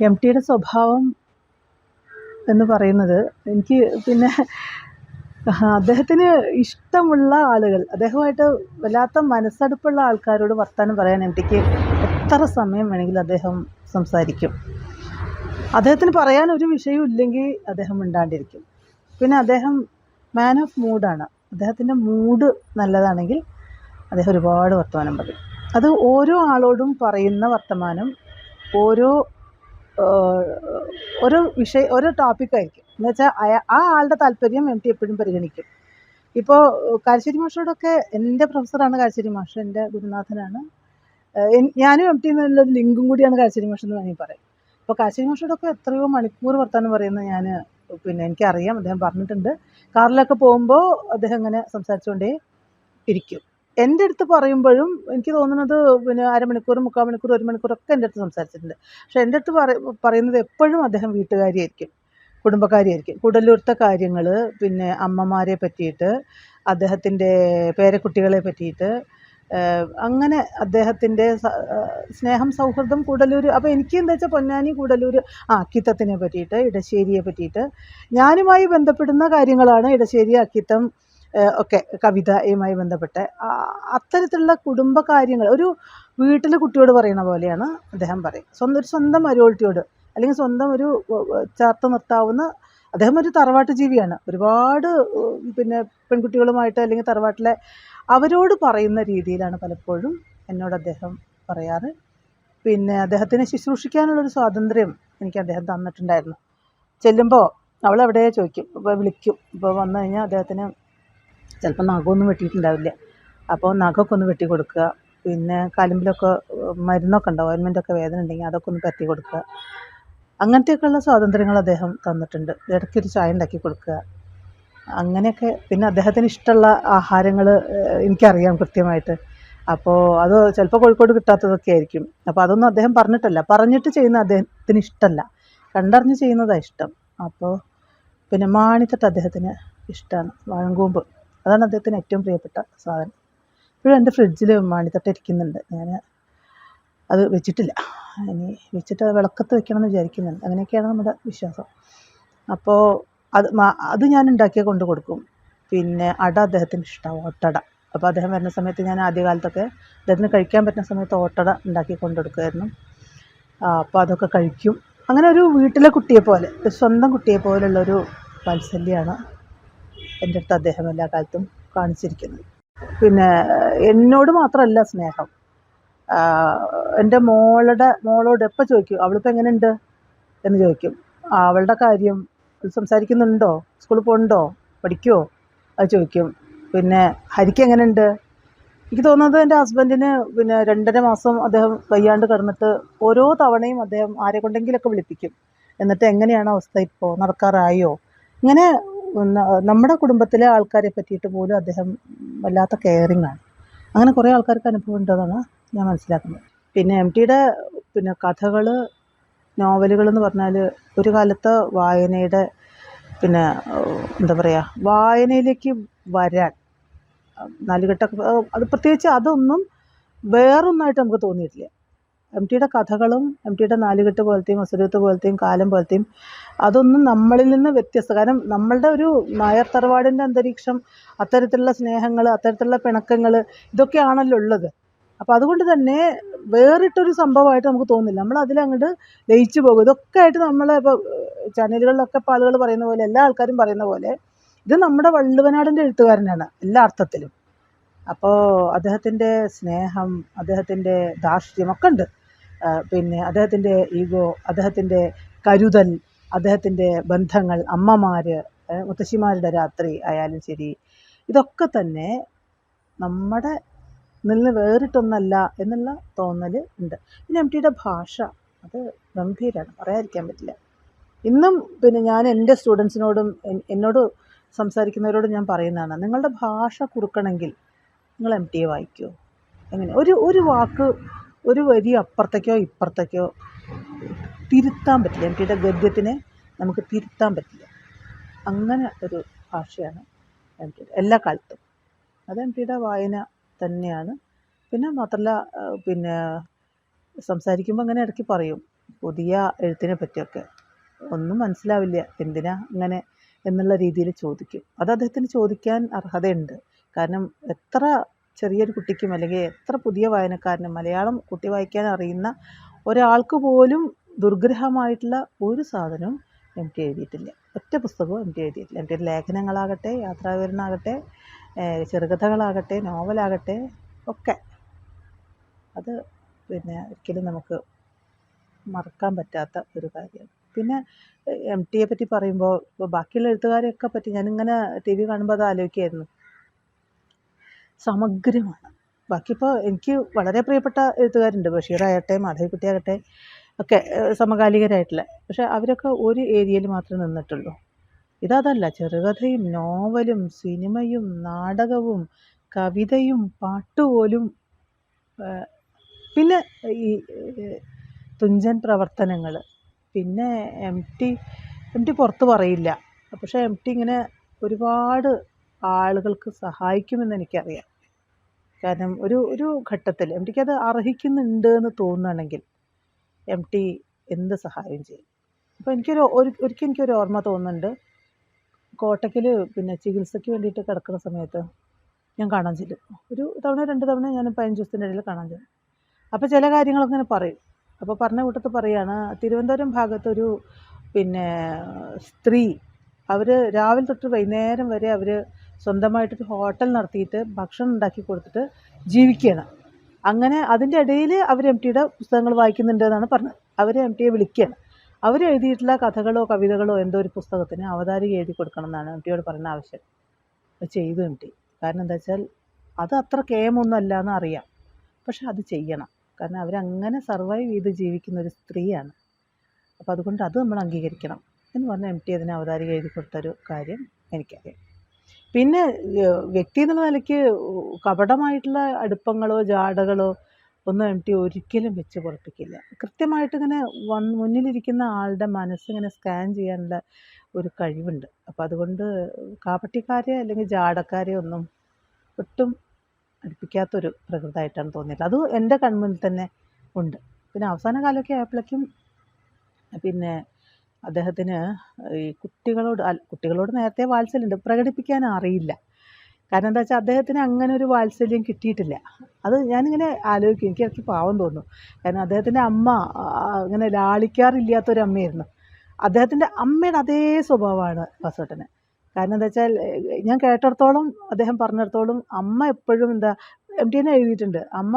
M ടിയുടെ സ്വഭാവം എന്ന് പറയുന്നത് എനിക്ക് പിന്നെ അദ്ദേഹത്തിന് ഇഷ്ടമുള്ള ആളുകൾ, അദ്ദേഹമായിട്ട് വല്ലാത്ത മനസ്സടുപ്പുള്ള ആൾക്കാരോട് വർത്തമാനം പറയാൻ എം ടിക്ക് എത്ര സമയം വേണമെങ്കിലും അദ്ദേഹം സംസാരിക്കും. അദ്ദേഹത്തിന് പറയാൻ ഒരു വിഷയവും ഇല്ലെങ്കിൽ അദ്ദേഹം മിണ്ടാണ്ടിരിക്കും. പിന്നെ അദ്ദേഹം മാൻ ഓഫ് മൂഡാണ്. അദ്ദേഹത്തിൻ്റെ മൂഡ് നല്ലതാണെങ്കിൽ അദ്ദേഹം ഒരുപാട് വർത്തമാനം പറയും. അത് ഓരോ ആളോടും പറയുന്ന വർത്തമാനം ഓരോ ടോപ്പിക്കായിരിക്കും. എന്ന് വെച്ചാൽ ആ ആളുടെ താല്പര്യം എം ടി എപ്പോഴും പരിഗണിക്കും. ഇപ്പോൾ കാരശ്ശേരി മാഷോടൊക്കെ, എൻ്റെ പ്രൊഫസറാണ് കാരശ്ശേരി മാഷ്, എൻ്റെ ഗുരുനാഥനാണ്. ഞാനും എം ടി എന്നുള്ളൊരു ലിങ്കും കൂടിയാണ് കാരശ്ശേരി മാഷ് എന്ന് വേണമെങ്കിൽ പറയാം. അപ്പോൾ കാരശ്ശേരി മാഷോടൊക്കെ എത്രയോ മണിക്കൂർ വർത്തമാനം പറയുന്നത് എനിക്കറിയാം. അദ്ദേഹം പറഞ്ഞിട്ടുണ്ട്. കാറിലൊക്കെ പോകുമ്പോൾ അദ്ദേഹം ഇങ്ങനെ സംസാരിച്ചുകൊണ്ടേ ഇരിക്കും. എൻ്റെ അടുത്ത് പറയുമ്പോഴും എനിക്ക് തോന്നുന്നത് അരമണിക്കൂർ, 3/4 മണിക്കൂർ, 1 മണിക്കൂറൊക്കെ എൻ്റെ അടുത്ത് സംസാരിച്ചിട്ടുണ്ട്. പക്ഷേ എൻ്റെ അടുത്ത് പറയുന്നത് എപ്പോഴും അദ്ദേഹം വീട്ടുകാരിയായിരിക്കും, കുടുംബക്കാരിയായിരിക്കും. കൂടല്ലൂരത്തെ കാര്യങ്ങൾ, അമ്മമാരെ പറ്റിയിട്ട്, അദ്ദേഹത്തിൻ്റെ പേരക്കുട്ടികളെ പറ്റിയിട്ട്, അങ്ങനെ അദ്ദേഹത്തിൻ്റെ സ്നേഹം, സൗഹൃദം, കൂടല്ലൂർ. അപ്പോൾ എനിക്ക് എന്താ വെച്ചാൽ പൊന്നാനി, കൂടല്ലൂർ, അക്കിത്തത്തിനെ പറ്റിയിട്ട്, ഇടശ്ശേരിയെ പറ്റിയിട്ട്, ഞാനുമായി ബന്ധപ്പെടുന്ന കാര്യങ്ങളാണ് ഇടശ്ശേരി, അക്കിത്തം ഒക്കെ, കവിതയുമായി ബന്ധപ്പെട്ട് അത്തരത്തിലുള്ള കുടുംബകാര്യങ്ങൾ ഒരു വീട്ടിൽ കുട്ടിയോട് പറയുന്ന പോലെയാണ് അദ്ദേഹം പറയും. സ്വന്തം മരുമോൾട്ടിയോട്, അല്ലെങ്കിൽ സ്വന്തം ഒരു ചേർത്ത് നിർത്താവുന്ന, അദ്ദേഹം ഒരു തറവാട്ട് ജീവിയാണ്. ഒരുപാട് പെൺകുട്ടികളുമായിട്ട്, അല്ലെങ്കിൽ തറവാട്ടിലെ അവരോട് പറയുന്ന രീതിയിലാണ് പലപ്പോഴും എന്നോട് അദ്ദേഹം പറയാറ്. അദ്ദേഹത്തിനെ ശുശ്രൂഷിക്കാനുള്ളൊരു സ്വാതന്ത്ര്യം എനിക്ക് അദ്ദേഹം തന്നിട്ടുണ്ടായിരുന്നു. ചെല്ലുമ്പോൾ അവളെവിടെ ചോദിക്കും, ഇപ്പോൾ വിളിക്കും. ഇപ്പോൾ വന്നു കഴിഞ്ഞാൽ അദ്ദേഹത്തിന് ചിലപ്പോൾ നഖമൊന്നും വെട്ടിയിട്ടുണ്ടാവില്ല. അപ്പോൾ നഖമൊക്കെ ഒന്ന് വെട്ടി കൊടുക്കുക. കാലുമ്പിലൊക്കെ മരുന്നൊക്കെ ഉണ്ടാവും, ഓയിൻമെൻ്റൊക്കെ വേദന ഉണ്ടെങ്കിൽ അതൊക്കെ ഒന്ന് പറ്റി കൊടുക്കുക. അങ്ങനത്തെയൊക്കെയുള്ള സ്വാതന്ത്ര്യങ്ങൾ അദ്ദേഹം തന്നിട്ടുണ്ട്. ഇടയ്ക്കൊരു ചായ ഉണ്ടാക്കി കൊടുക്കുക, അങ്ങനെയൊക്കെ. അദ്ദേഹത്തിന് ഇഷ്ടമുള്ള ആഹാരങ്ങൾ എനിക്കറിയാം കൃത്യമായിട്ട്. അപ്പോൾ അത് ചിലപ്പോൾ കോഴിക്കോട് കിട്ടാത്തതൊക്കെ ആയിരിക്കും. അപ്പോൾ അതൊന്നും അദ്ദേഹം പറഞ്ഞിട്ട് ചെയ്യുന്ന അദ്ദേഹത്തിന് ഇഷ്ടമല്ല, കണ്ടറിഞ്ഞ് ചെയ്യുന്നതാണ് ഇഷ്ടം. അപ്പോൾ മാണിത്തട്ട് അദ്ദേഹത്തിന് ഇഷ്ടമാണ്, വാഴങ്കൂമ്പ്. അതാണ് അദ്ദേഹത്തിന് ഏറ്റവും പ്രിയപ്പെട്ട സാധനം. ഇപ്പോഴും എൻ്റെ ഫ്രിഡ്ജിൽ മാണിത്തട്ട് ഇരിക്കുന്നുണ്ട്. ഞാൻ അത് വെച്ചിട്ടില്ല. ഇനി വെച്ചിട്ട് വിളക്കത്ത് വെക്കണം എന്ന് വിചാരിക്കുന്നുണ്ട്. അങ്ങനെയൊക്കെയാണ് നമ്മുടെ വിശ്വാസം. അപ്പോൾ അത് ഞാൻ ഉണ്ടാക്കിയാൽ കൊണ്ട് കൊടുക്കും. അട അദ്ദേഹത്തിന് ഇഷ്ടമാണ്, ഓട്ടട. അപ്പോൾ അദ്ദേഹം വരുന്ന സമയത്ത് ഞാൻ ആദ്യകാലത്തൊക്കെ അദ്ദേഹത്തിന് കഴിക്കാൻ പറ്റുന്ന സമയത്ത് ഓട്ടട ഉണ്ടാക്കി കൊണ്ടു കൊടുക്കുമായിരുന്നു. അപ്പോൾ അതൊക്കെ കഴിക്കും. അങ്ങനെ ഒരു വീട്ടിലെ കുട്ടിയെ പോലെ, സ്വന്തം കുട്ടിയെ പോലുള്ളൊരു വാത്സല്യമാണ് എൻ്റെ അടുത്ത് അദ്ദേഹം എല്ലാ കാലത്തും കാണിച്ചിരിക്കുന്നത്. എന്നോട് മാത്രമല്ല സ്നേഹം, എൻ്റെ മോളോട് എപ്പോൾ ചോദിക്കും, അവളിപ്പോൾ എങ്ങനെയുണ്ട് എന്ന് ചോദിക്കും. അവളുടെ കാര്യം സംസാരിക്കുന്നുണ്ടോ, സ്കൂളിൽ പോകുന്നുണ്ടോ, പഠിക്കുമോ, അത് ചോദിക്കും. ഹരിക്ക് എങ്ങനെയുണ്ട്. എനിക്ക് തോന്നുന്നത് എൻ്റെ ഹസ്ബൻഡിന് 2.5 മാസം അദ്ദേഹം വയ്യാണ്ട് കിടന്നിട്ട് ഓരോ തവണയും അദ്ദേഹം ആരെ കൊണ്ടെങ്കിലൊക്കെ വിളിപ്പിക്കും. എന്നിട്ട് എങ്ങനെയാണ് അവസ്ഥ, ഇപ്പോൾ നടക്കാറായോ, ഇങ്ങനെ നമ്മുടെ കുടുംബത്തിലെ ആൾക്കാരെ പറ്റിയിട്ട് പോലും അദ്ദേഹം വല്ലാത്ത കെയറിങ് ആണ്. അങ്ങനെ കുറേ ആൾക്കാർക്ക് അനുഭവം ഉണ്ടെന്നാണ് ഞാൻ മനസ്സിലാക്കുന്നത്. എം ടിയുടെ കഥകൾ, നോവലുകളെന്ന് പറഞ്ഞാൽ ഒരു കാലത്ത് വായനയുടെ എന്താ പറയുക, വായനയിലേക്ക് വരാൻ നാലുകെട്ടൊക്കെ, അത് പ്രത്യേകിച്ച് അതൊന്നും വേറൊന്നായിട്ട് നമുക്ക് തോന്നിയിട്ടില്ല. എം ടിയുടെ കഥകളും എം ടിയുടെ നാലുകെട്ട് പോലത്തെയും അസുരത്ത് പോലത്തെയും കാലം പോലത്തെയും അതൊന്നും നമ്മളിൽ നിന്ന് വ്യത്യസ്ത. കാരണം നമ്മളുടെ ഒരു നായർ തറവാടിൻ്റെ അന്തരീക്ഷം, അത്തരത്തിലുള്ള സ്നേഹങ്ങൾ, അത്തരത്തിലുള്ള പിണക്കങ്ങൾ, ഇതൊക്കെയാണല്ലോ ഉള്ളത്. അപ്പോൾ അതുകൊണ്ട് തന്നെ വേറിട്ടൊരു സംഭവമായിട്ട് നമുക്ക് തോന്നില്ല. നമ്മൾ അതിലങ്ങോട്ട് ലയിച്ചു പോകും. ഇതൊക്കെ ആയിട്ട് നമ്മളെ ഇപ്പോൾ ചാനലുകളിലൊക്കെ ഇപ്പോൾ ആളുകൾ പറയുന്ന പോലെ, എല്ലാ ആൾക്കാരും പറയുന്ന പോലെ, ഇത് നമ്മുടെ വള്ളുവനാടിൻ്റെ എഴുത്തുകാരനാണ് എല്ലാ അർത്ഥത്തിലും. അപ്പോൾ അദ്ദേഹത്തിൻ്റെ സ്നേഹം, അദ്ദേഹത്തിൻ്റെ ധാർഷ്ട്യമൊക്കെ ഉണ്ട്. അദ്ദേഹത്തിൻ്റെ ഈഗോ, അദ്ദേഹത്തിൻ്റെ കരുതൽ, അദ്ദേഹത്തിൻ്റെ ബന്ധങ്ങൾ, അമ്മമാർ, മുത്തശ്ശിമാരുടെ രാത്രി ആയാലും ശരി, ഇതൊക്കെ തന്നെ നമ്മുടെ നിന്ന് വേറിട്ടൊന്നല്ല എന്നുള്ള തോന്നൽ ഉണ്ട്. എം ടിയുടെ ഭാഷ അത് ഗംഭീരമാണ്, പറയാതിരിക്കാൻ പറ്റില്ല. ഇന്നും ഞാൻ എൻ്റെ സ്റ്റുഡൻസിനോടും എന്നോട് സംസാരിക്കുന്നവരോട് ഞാൻ പറയുന്നതാണ്, നിങ്ങളുടെ ഭാഷ കുറുക്കണമെങ്കിൽ നിങ്ങൾ എം ടിയെ വായിക്കുമോ. എങ്ങനെ ഒരു വാക്ക്, ഒരു വരി അപ്പുറത്തേക്കോ ഇപ്പുറത്തേക്കോ തിരുത്താൻ പറ്റില്ല. എം ടിയുടെ ഗദ്യത്തിനെ നമുക്ക് തിരുത്താൻ പറ്റില്ല. അങ്ങനെ ഒരു ഭാഷയാണ് എം ടിയുടെ എല്ലാ കാലത്തും. അത് എം ടിയുടെ വായന തന്നെയാണ്. മാത്രമല്ല സംസാരിക്കുമ്പോൾ അങ്ങനെ ഇടയ്ക്ക് പറയും, പുതിയ എഴുത്തിനെ പറ്റിയൊക്കെ ഒന്നും മനസ്സിലാവില്ല, എന്തിനാ ഇങ്ങനെ എന്നുള്ള രീതിയിൽ ചോദിക്കും. അത് അദ്ദേഹത്തിന് ചോദിക്കാൻ അർഹതയുണ്ട്. കാരണം എത്ര ചെറിയൊരു കുട്ടിക്കും അല്ലെങ്കിൽ എത്ര പുതിയ വായനക്കാരനും മലയാളം കുട്ടി വായിക്കാൻ അറിയുന്ന ഒരാൾക്ക് പോലും ദുർഗ്രഹമായിട്ടുള്ള ഒരു സാധനവും എം ടി എഴുതിയിട്ടില്ല. ഒറ്റ പുസ്തകവും എം ടി എഴുതിയിട്ടില്ല. എം ടിയുടെ ലേഖനങ്ങളാകട്ടെ, യാത്രാവിവരണമാകട്ടെ, ചെറുകഥകളാകട്ടെ, നോവലാകട്ടെ ഒക്കെ അത് ഒരിക്കലും നമുക്ക് മറക്കാൻ പറ്റാത്ത ഒരു കാര്യമാണ്. പിന്നെ എം ടിയെ പറ്റി പറയുമ്പോൾ ഇപ്പോൾ ബാക്കിയുള്ള എഴുത്തുകാരെയൊക്കെ പറ്റി ഞാനിങ്ങനെ ടി വി കാണുമ്പോൾ അത് ആലോചിക്കുകയായിരുന്നു. സമഗ്രമാണ്. ബാക്കിയിപ്പോൾ എനിക്ക് വളരെ പ്രിയപ്പെട്ട എഴുത്തുകാരുണ്ട്, ബഷീറാകട്ടെ, മാധവിക്കുട്ടിയാകട്ടെ ഒക്കെ സമകാലികരായിട്ടുള്ള. പക്ഷെ അവരൊക്കെ ഒരു ഏരിയയിൽ മാത്രമേ നിന്നിട്ടുള്ളൂ. ഇതല്ല, ചെറുകഥയും നോവലും സിനിമയും നാടകവും കവിതയും പാട്ടുപോലും, പിന്നെ ഈ തുഞ്ചൻ പ്രവർത്തനങ്ങൾ, പിന്നെ എം ടി പുറത്ത് പറയില്ല. പക്ഷേ എം ടി ഇങ്ങനെ ഒരുപാട് ആളുകൾക്ക് സഹായിക്കുമെന്ന് എനിക്കറിയാം. കാരണം ഒരു ഘട്ടത്തിൽ എം ടിക്ക് അത് അർഹിക്കുന്നുണ്ട് എന്ന് തോന്നുകയാണെങ്കിൽ എം ടി എന്ത് സഹായം ചെയ്യും. അപ്പോൾ ഒരിക്കൽ എനിക്കൊരു ഓർമ്മ തോന്നുന്നുണ്ട്. കോട്ടയ്ക്കൽ പിന്നെ ചികിത്സയ്ക്ക് വേണ്ടിയിട്ട് കിടക്കുന്ന സമയത്ത് ഞാൻ കാണാൻ ചെല്ലും. ഒരു തവണ 2 തവണ ഞാൻ 15 ദിവസത്തിൻ്റെ ഇടയിൽ കാണാൻ ചെല്ലും. അപ്പോൾ ചില കാര്യങ്ങളൊക്കെ ഇങ്ങനെ പറയും. അപ്പോൾ പറഞ്ഞ കൂട്ടത്തിൽ പറയുകയാണ്, തിരുവനന്തപുരം ഭാഗത്തൊരു പിന്നെ സ്ത്രീ, അവർ രാവിലെ തൊട്ട് വൈകുന്നേരം വരെ അവർ സ്വന്തമായിട്ടൊരു ഹോട്ടൽ നടത്തിയിട്ട് ഭക്ഷണം ഉണ്ടാക്കി കൊടുത്തിട്ട് ജീവിക്കുകയാണ്. അങ്ങനെ അതിൻ്റെ ഇടയിൽ അവർ എം ടിയുടെ പുസ്തകങ്ങൾ വായിക്കുന്നുണ്ട് എന്നാണ് പറഞ്ഞത്. അവർ എം ടിയെ വിളിക്കുകയാണ്. അവർ എഴുതിയിട്ടുള്ള കഥകളോ കവിതകളോ എന്തോ ഒരു പുസ്തകത്തിന് അവതാരിക എഴുതി കൊടുക്കണം എന്നാണ് എം ടിയോട് പറയുന്ന ആവശ്യം. അത് ചെയ്തു എം ടി. കാരണം എന്താ വെച്ചാൽ അത് അത്ര കേമൊന്നും അല്ല എന്ന് അറിയാം, പക്ഷെ അത് ചെയ്യണം. കാരണം അവരങ്ങനെ സർവൈവ് ചെയ്ത് ജീവിക്കുന്ന ഒരു സ്ത്രീയാണ്. അപ്പോൾ അതുകൊണ്ട് അത് നമ്മൾ അംഗീകരിക്കണം എന്ന് പറഞ്ഞാൽ എം ടി അതിന് അവതാരിക എഴുതി കൊടുത്തൊരു കാര്യം എനിക്കറിയാം. പിന്നെ വ്യക്തി എന്നുള്ള നിലയ്ക്ക് കപടമായിട്ടുള്ള അടുപ്പങ്ങളോ ജാടകളോ ഒന്നും എം ടി ഒരിക്കലും വെച്ച് പൊറപ്പിക്കില്ല. കൃത്യമായിട്ടിങ്ങനെ മുന്നിലിരിക്കുന്ന ആളുടെ മനസ്സിങ്ങനെ സ്കാൻ ചെയ്യാനുള്ള ഒരു കഴിവുണ്ട്. അപ്പോൾ അതുകൊണ്ട് കാപട്യക്കാരെ അല്ലെങ്കിൽ ജാടക്കാരെ ഒന്നും ഒട്ടും അടുപ്പിക്കാത്തൊരു പ്രകൃതമായിട്ടാണ് തോന്നിയത്. അത് എൻ്റെ കൺമുന്നിൽ തന്നെ ഉണ്ട്. പിന്നെ അവസാന കാലമൊക്കെ ആയപ്പോഴേക്കും പിന്നെ അദ്ദേഹത്തിന് ഈ കുട്ടികളോട് നേരത്തെ വാത്സല്യമുണ്ട്, പ്രകടിപ്പിക്കാൻ അറിയില്ല. കാരണം എന്താ വെച്ചാൽ അദ്ദേഹത്തിന് അങ്ങനെ ഒരു വാത്സല്യം കിട്ടിയിട്ടില്ല. അത് ഞാനിങ്ങനെ ആലോചിക്കും, എനിക്ക് പാവം തോന്നും. കാരണം അദ്ദേഹത്തിൻ്റെ അമ്മ ഇങ്ങനെ ലാളിക്കാറില്ലാത്തൊരമ്മയായിരുന്നു. അദ്ദേഹത്തിൻ്റെ അമ്മയുടെ അതേ സ്വഭാവമാണ് വാസുവേട്ടന്. കാരണം എന്താ വെച്ചാൽ ഞാൻ കേട്ടിടത്തോളം, അദ്ദേഹം പറഞ്ഞിടത്തോളം അമ്മ എപ്പോഴും എം ടി തന്നെ എഴുതിയിട്ടുണ്ട്, അമ്മ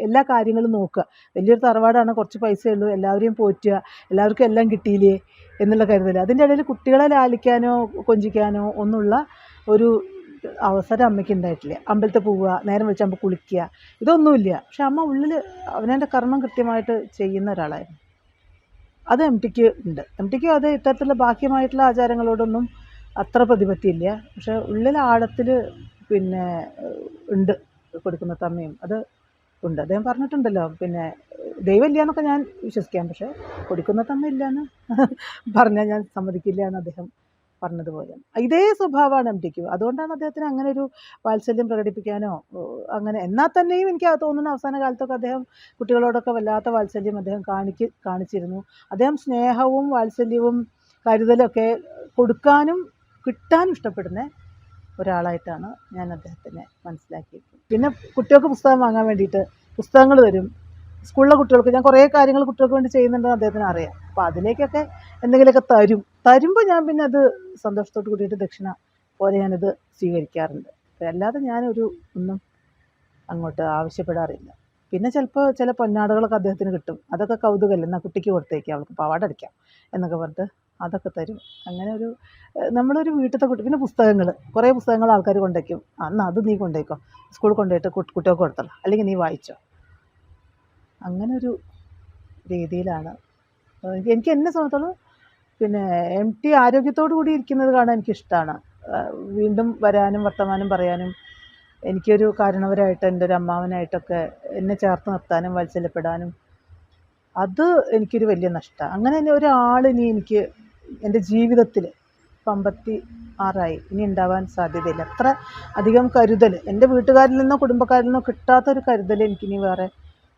എല്ലാ കാര്യങ്ങളും നോക്കുക. വലിയൊരു തറവാടാണ്, കുറച്ച് പൈസയേ ഉള്ളൂ, എല്ലാവരെയും പോറ്റുക, എല്ലാവർക്കും എല്ലാം കിട്ടിയില്ലേ എന്നുള്ള കരുതൽ. അതിൻ്റെ ഇടയിൽ കുട്ടികളെ ലാളിക്കാനോ കൊഞ്ചിക്കാനോ ഒന്നുള്ള ഒരു അവസരം അമ്മയ്ക്ക് ഉണ്ടായിട്ടില്ല. അമ്പലത്തിൽ പോവുക, നേരം വെച്ചാകുമ്പോൾ കുളിക്കുക, ഇതൊന്നുമില്ല. പക്ഷെ അമ്മ ഉള്ളിൽ അവനവൻ്റെ കർമ്മം കൃത്യമായിട്ട് ചെയ്യുന്ന ഒരാളായിരുന്നു. അത് എം ടിക്ക് ഉണ്ട്. എം ടിക്കും അത് ഇത്തരത്തിലുള്ള ബാഹ്യമായിട്ടുള്ള ആചാരങ്ങളോടൊന്നും അത്ര പ്രതിപത്തിയില്ല. പക്ഷെ ഉള്ളിൽ ആഴത്തിൽ പിന്നെ ഉണ്ട് കൊടുക്കുന്ന തമ്മയും അത് ഉണ്ട്. അദ്ദേഹം പറഞ്ഞിട്ടുണ്ടല്ലോ, പിന്നെ ദൈവമില്ല എന്നൊക്കെ ഞാൻ വിശ്വസിക്കാം, പക്ഷെ കൊടുക്കുന്ന തമ്മ ഇല്ല എന്ന് പറഞ്ഞാൽ ഞാൻ സമ്മതിക്കില്ല എന്ന് അദ്ദേഹം പറഞ്ഞതുപോലെ ഇതേ സ്വഭാവമാണ് എം ടിക്ക്. അതുകൊണ്ടാണ് അദ്ദേഹത്തിന് അങ്ങനെ ഒരു വാത്സല്യം പ്രകടിപ്പിക്കാനോ അങ്ങനെ. എന്നാൽ തന്നെയും എനിക്ക് തോന്നുന്ന അവസാന കാലത്തൊക്കെ അദ്ദേഹം കുട്ടികളോടൊക്കെ വല്ലാത്ത വാത്സല്യം അദ്ദേഹം കാണിച്ചിരുന്നു. അദ്ദേഹം സ്നേഹവും വാത്സല്യവും കരുതലൊക്കെ കൊടുക്കാനും കിട്ടാനും ഇഷ്ടപ്പെടുന്ന ഒരാളായിട്ടാണ് ഞാൻ അദ്ദേഹത്തിനെ മനസ്സിലാക്കിയിരിക്കുന്നത്. പിന്നെ കുട്ടികൾക്ക് പുസ്തകം വാങ്ങാൻ വേണ്ടിയിട്ട് പുസ്തകങ്ങൾ തരും. സ്കൂളിലെ കുട്ടികൾക്ക് ഞാൻ കുറേ കാര്യങ്ങൾ കുട്ടികൾക്ക് വേണ്ടി ചെയ്യുന്നുണ്ടെന്ന് അദ്ദേഹത്തിന് അറിയാം. അപ്പോൾ അതിലേക്കൊക്കെ എന്തെങ്കിലുമൊക്കെ തരുമ്പോൾ ഞാൻ പിന്നെ അത് സന്തോഷത്തോട് കൂടിയിട്ട് ദക്ഷിണ പോലെ ഞാനത് സ്വീകരിക്കാറുണ്ട്. അല്ലാതെ ഒന്നും അങ്ങോട്ട് ആവശ്യപ്പെടാറില്ല. പിന്നെ ചിലപ്പോൾ ചില പൊന്നാടകളൊക്കെ അദ്ദേഹത്തിന് കിട്ടും. അതൊക്കെ കൗതുകമല്ലേ, എന്നാൽ കുട്ടിക്ക് കൊടുത്തേക്കാം, അവൾക്ക് പാവാട അടിക്കാം എന്നൊക്കെ പറഞ്ഞിട്ട് അതൊക്കെ തരും. അങ്ങനെ നമ്മളൊരു വീട്ടിലത്തെ കുട്ടി. പിന്നെ കുറേ പുസ്തകങ്ങൾ ആൾക്കാർ കൊണ്ടുവയ്ക്കും. അന്ന് അത് നീ കൊണ്ടുപോയിക്കോ, സ്കൂളിൽ കൊണ്ടുപോയിട്ട് കുട്ടികൾക്ക് കൊടുത്തല്ലോ, അല്ലെങ്കിൽ നീ വായിച്ചോ. അങ്ങനെ ഒരു രീതിയിലാണ് എനിക്ക് എന്നെ സംബന്ധിച്ചോളം. പിന്നെ എം ടി ആരോഗ്യത്തോടു കൂടി ഇരിക്കുന്നത് കാണാൻ എനിക്കിഷ്ടമാണ്. വീണ്ടും വരാനും വർത്തമാനം പറയാനും, എനിക്കൊരു കാരണവരായിട്ട് എൻ്റെ ഒരു അമ്മാവനായിട്ടൊക്കെ എന്നെ ചേർത്ത് നിർത്താനും വാത്സല്യപ്പെടാനും അത് എനിക്കൊരു വലിയ നഷ്ടമാണ്. അങ്ങനെ തന്നെ ഒരാളിനി എനിക്ക് എൻ്റെ ജീവിതത്തിൽ 56 ഇനി ഉണ്ടാവാൻ സാധ്യതയില്ല. അത്ര അധികം കരുതൽ എൻ്റെ വീട്ടുകാരിൽ നിന്നോ കുടുംബക്കാരിൽ നിന്നോ കിട്ടാത്തൊരു കരുതൽ എനിക്കിനി വേറെ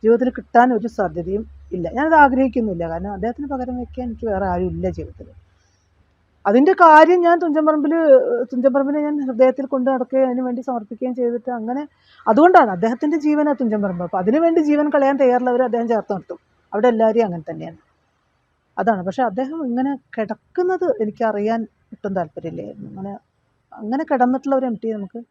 ജീവിതത്തിൽ കിട്ടാൻ ഒരു സാധ്യതയും ഇല്ല, ഞാനത് ആഗ്രഹിക്കുന്നില്ല. കാരണം അദ്ദേഹത്തിന് പകരം വയ്ക്കാൻ എനിക്ക് വേറെ ആരും ഇല്ല ജീവിതത്തിൽ. അതിൻ്റെ കാര്യം ഞാൻ തുഞ്ചൻപറമ്പിനെ ഞാൻ ഹൃദയത്തിൽ കൊണ്ട് നടക്കുകയും അതിന് വേണ്ടി സമർപ്പിക്കുകയും ചെയ്തിട്ട് അങ്ങനെ അതുകൊണ്ടാണ് അദ്ദേഹത്തിൻ്റെ ജീവനാ തുഞ്ചൻപറമ്പ്. അപ്പോൾ അതിനുവേണ്ടി ജീവൻ കളയാൻ തയ്യാറുള്ളവർ അദ്ദേഹം ചേർത്ത് നിർത്തും. അവിടെ എല്ലാവരെയും അങ്ങനെ തന്നെയാണ്. അതാണ്. പക്ഷെ അദ്ദേഹം ഇങ്ങനെ കിടക്കുന്നത് എനിക്കറിയാൻ ഒട്ടും താല്പര്യമില്ലായിരുന്നു. അങ്ങനെ കിടന്നിട്ടുള്ള ഒരു എം ടി നമുക്ക്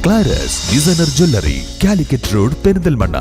ക്ലാരസ് designer jewellery, Calicut road, Perinthalmanna.